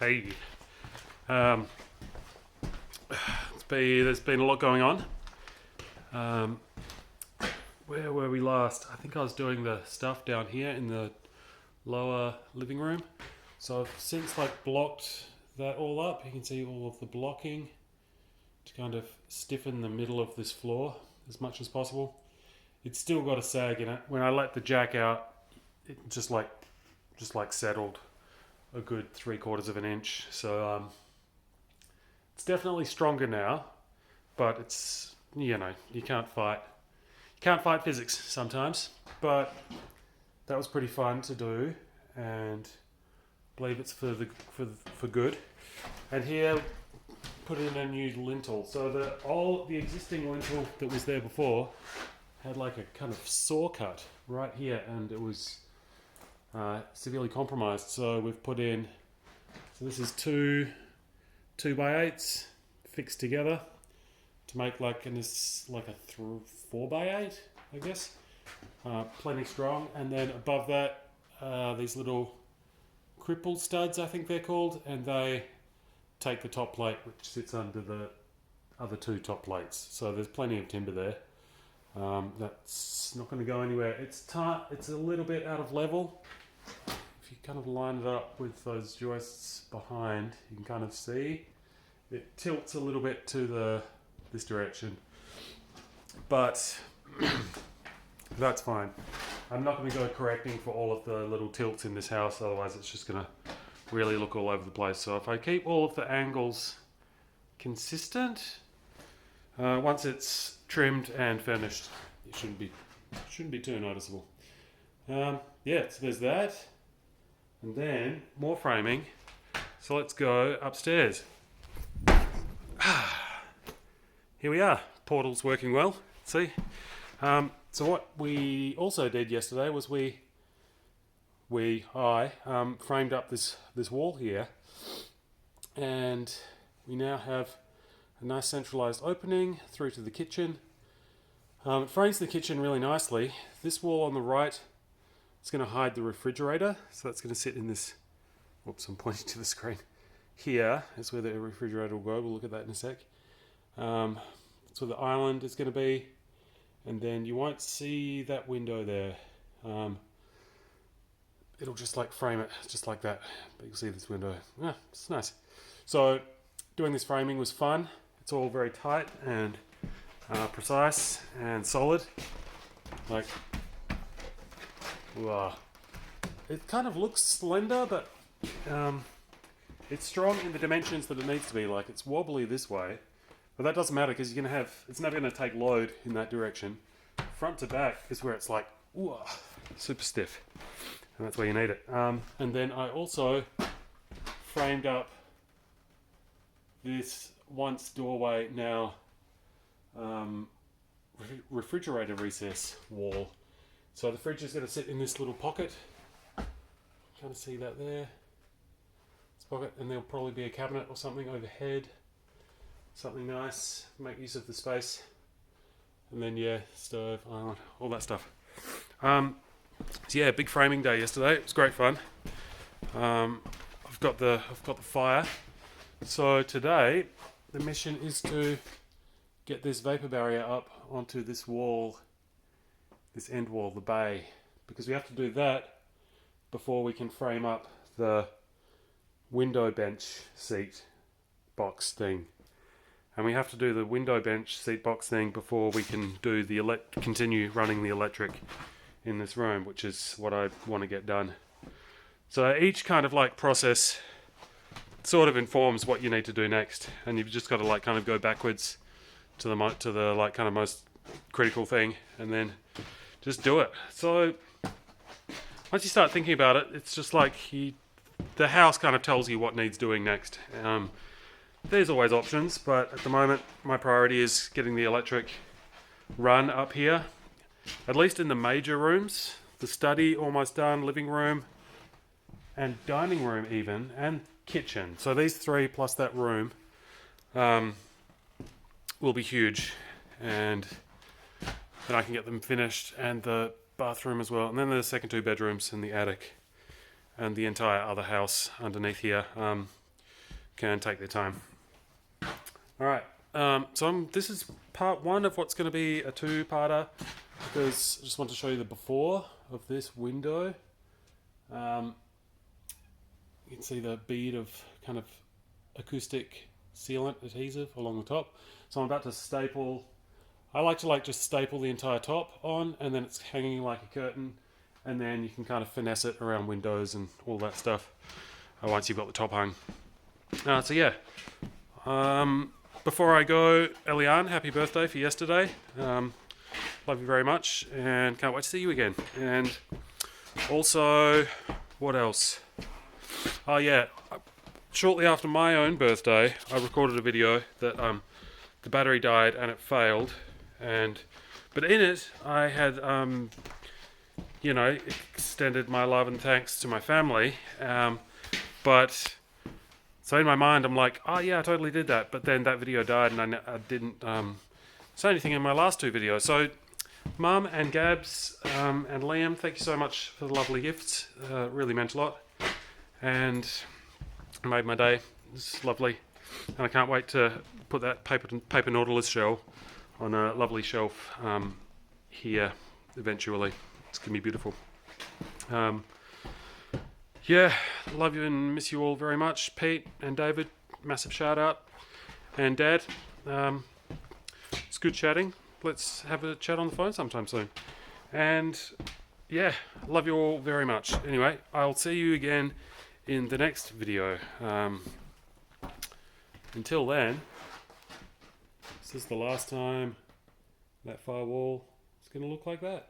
Hey, um, there's been a lot going on. Um, where were we last? I think I was doing the stuff down here in the lower living room. So I've since blocked that all up. You can see all of the blocking to kind of stiffen the middle of this floor as much as possible. It's still got a sag in it. When I let the jack out, it just settled a good 3/4 of an inch. So it's definitely stronger now, but it's you can't fight physics sometimes. But that was pretty fun to do, and I believe it's for good. And here, put in a new lintel. So the existing lintel that was there before had like a kind of saw cut right here, and it was severely compromised. So we've put in. So this is two 2x8s fixed together to make a 4x8, I guess. Plenty strong. And then above that, these little cripple studs, I think they're called, and they take the top plate, which sits under the other two top plates. So there's plenty of timber there. That's not going to go anywhere. It's a little bit out of level. If you kind of line it up with those joists behind, you can kind of see it tilts a little bit to this direction, but that's fine. I'm not going to go correcting for all of the little tilts in this house, otherwise it's just going to really look all over the place. So if I keep all of the angles consistent, once it's trimmed and finished, it shouldn't be too noticeable. So there's that, and then more framing. So let's go upstairs. Here we are. Portal's working well. See. So what we also did yesterday was I framed up this wall here, and we now have a nice centralized opening through to the kitchen. It frames the kitchen really nicely. This wall on the right is going to hide the refrigerator, so that's going to sit in this. Whoops, I'm pointing to the screen. Here is where the refrigerator will go. We'll look at that in a sec. That's where the island is going to be, and then you won't see that window there. It'll just frame it just like that, but you'll see this window. Yeah, it's nice. So doing this framing was fun. It's all very tight and precise and solid. Wow. It kind of looks slender, but it's strong in the dimensions that it needs to be. It's wobbly this way, but that doesn't matter because it's never going to take load in that direction. Front to back is where it's super stiff, and that's where you need it. And then I also framed up this once doorway, now refrigerator recess wall. So the fridge is going to sit in this little pocket. Kind of see that there. Pocket, and there'll probably be a cabinet or something overhead, something nice, make use of the space, and then stove, island, all that stuff. Big framing day yesterday. It was great fun. I've got the fire. So today the mission is to get this vapor barrier up onto this wall, this end wall, the bay, because we have to do that before we can frame up the window bench seat box thing, and we have to do the window bench seat box thing before we can do continue running the electric in this room, which is what I want to get done. So each kind of process sort of informs what you need to do next, and you've just got to kind of go backwards to the kind of most critical thing, and then just do it. So once you start thinking about it, it's just the house kind of tells you what needs doing next. There's always options, but at the moment my priority is getting the electric run up here, at least in the major rooms. The study almost done, living room and dining room even, and kitchen. So these three plus that room will be huge, and then I can get them finished, and the bathroom as well, and then the second two bedrooms and the attic and the entire other house underneath here. can take their time. All right. This is part one of what's going to be a two-parter, because I just want to show you the before of this window. You can see the bead of kind of acoustic sealant adhesive along the top. So I'm about to staple. I like to just staple the entire top on, and then it's hanging like a curtain, and then you can kind of finesse it around windows and all that stuff once you've got the top hung. So yeah. Before I go, Eliane, happy birthday for yesterday. Love you very much and can't wait to see you again. And also, what else? Oh yeah, shortly after my own birthday, I recorded a video that the battery died and it failed. But in it, I had, extended my love and thanks to my family. So in my mind, I'm like, oh yeah, I totally did that. But then that video died, and I didn't say anything in my last two videos. So, Mum and Gabs and Liam, thank you so much for the lovely gifts. Really meant a lot, and made my day. It's lovely, and I can't wait to put that paper Nautilus shell on a lovely shelf here eventually. It's gonna be beautiful. Yeah, love you and miss you all very much. Pete and David, massive shout out. And Dad, it's good chatting. Let's have a chat on the phone sometime soon. And yeah, love you all very much. Anyway, I'll see you again in the next video. Until then, this is the last time that firewall is going to look like that.